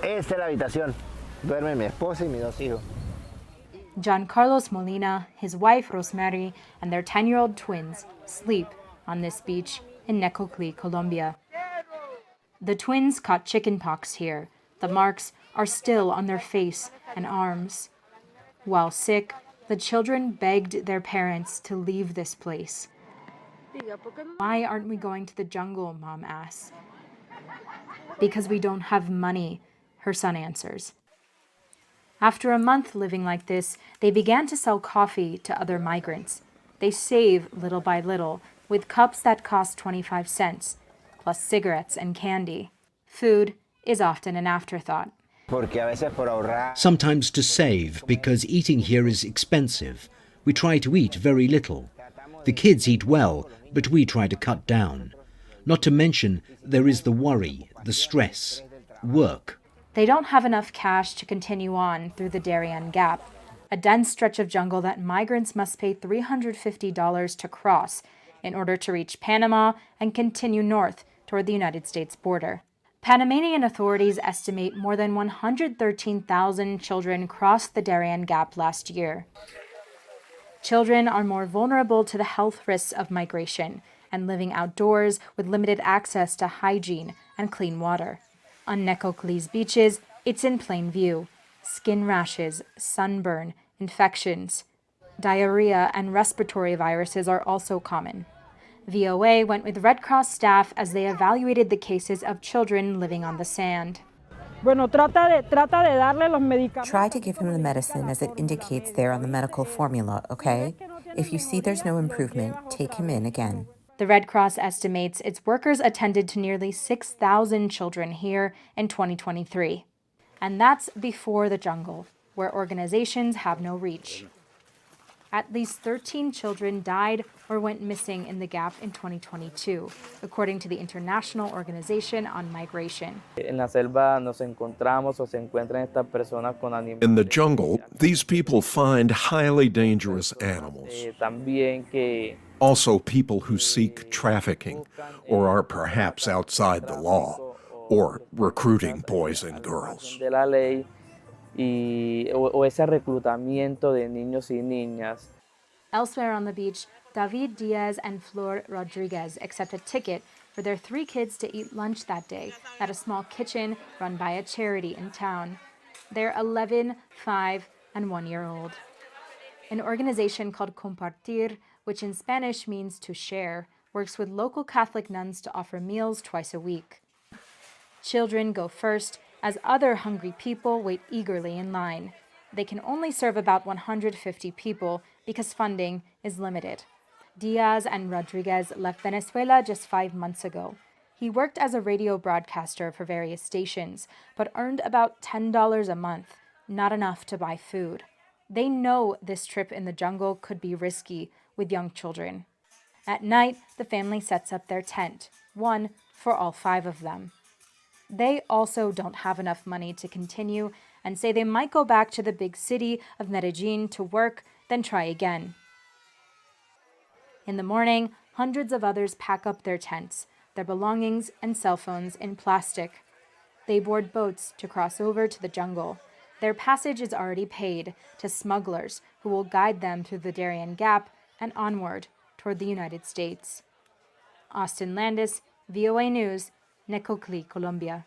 Esta es la habitación. Duermen mi esposa y mis dos hijos. John Carlos Molina, his wife Rosemary, and their 10-year-old twins sleep on this beach in Necoclí, Colombia. The twins caught chickenpox here. The marks are still on their face and arms. While sick, the children begged their parents to leave this place. Why aren't we going to the jungle, Mom asks. Because we don't have money, her son answers. After a month living like this, they began to sell coffee to other migrants. They save little by little, with cups that cost 25 cents, plus cigarettes and candy. Food is often an afterthought. Sometimes to save, because eating here is expensive. We try to eat very little. The kids eat well, but we try to cut down. Not to mention, there is the worry, the stress, work. They don't have enough cash to continue on through the Darien Gap, a dense stretch of jungle that migrants must pay $350 to cross in order to reach Panama and continue north toward the United States border. Panamanian authorities estimate more than 113,000 children crossed the Darien Gap last year. Children are more vulnerable to the health risks of migration and living outdoors with limited access to hygiene and clean water. On Necoclí's beaches, it's in plain view. Skin rashes, sunburn, infections. Diarrhea and respiratory viruses are also common. VOA went with Red Cross staff as they evaluated the cases of children living on the sand. Try to give him the medicine as it indicates there on the medical formula, okay? If you see there's no improvement, take him in again. The Red Cross estimates its workers attended to nearly 6,000 children here in 2023. And that's before the jungle, where organizations have no reach. At least 13 children died or went missing in the gap in 2022, according to the International Organization on Migration. In the jungle, these people find highly dangerous animals. Also people who seek trafficking or are perhaps outside the law or recruiting boys and girls. Elsewhere on the beach, David Diaz and Flor Rodriguez accept a ticket for their 3 kids to eat lunch that day at a small kitchen run by a charity in town. They're 11, 5, and 1-year-old. An organization called Compartir, which in Spanish means to share, works with local Catholic nuns to offer meals twice a week. Children go first, as other hungry people wait eagerly in line. They can only serve about 150 people because funding is limited. Diaz and Rodriguez left Venezuela just 5 months ago. He worked as a radio broadcaster for various stations, but earned about $10 a month, not enough to buy food. They know this trip in the jungle could be risky with young children. At night, the family sets up their tent, one for all 5 of them. They also don't have enough money to continue and say they might go back to the big city of Medellín to work, then try again. In the morning, hundreds of others pack up their tents, their belongings and cell phones in plastic. They board boats to cross over to the jungle. Their passage is already paid to smugglers who will guide them through the Darien Gap and onward toward the United States. Austin Landis, VOA News, Necoclí, Colombia.